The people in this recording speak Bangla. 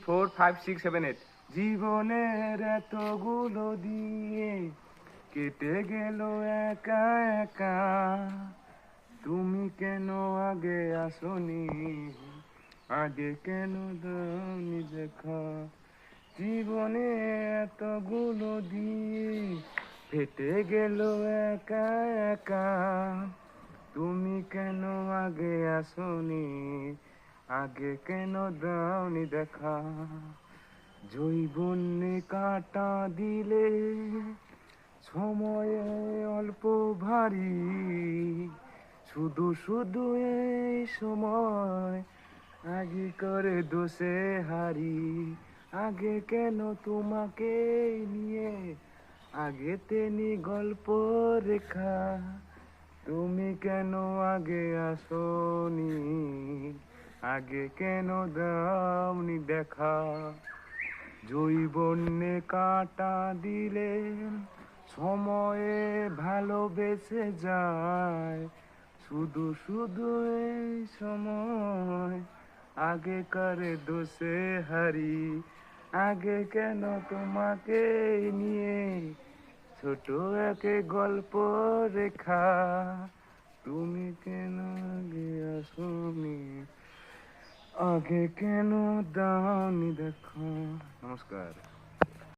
4 5 6 7 8। জীবনের এতগুলো দিয়ে কেটে গেল একা একা, তুমি কেন আগে আসনি, আগে কেন দাওনি দেখা। জীবনে এতগুলো দিয়ে ফেটে গেল একা একা, তুমি কেন আগে আসনি, আগে কেন দাওনি দেখা। জৈবন্যে কাটা দিলে সময়ে অল্প ভারী, শুধু শুধু এই সময় আগে করে দোষে হারি। আগে কেন তোমাকে নিয়ে আগে তেনি গল্প রেখা, তুমি কেন আগে আসনি, আগে কেন দাওনি দেখা। জৈবন্যে কাটা দিলে সময়ে ভালোবেসে যায়, শুধু শুধু এই সময় আগে করে দোষে হারি। আগে কেন তোমাকে নিয়ে ছোট একে গল্প রেখা, তুমি কেন আগে আসনি, আগে কেন দাওনি দেখা। নমস্কার।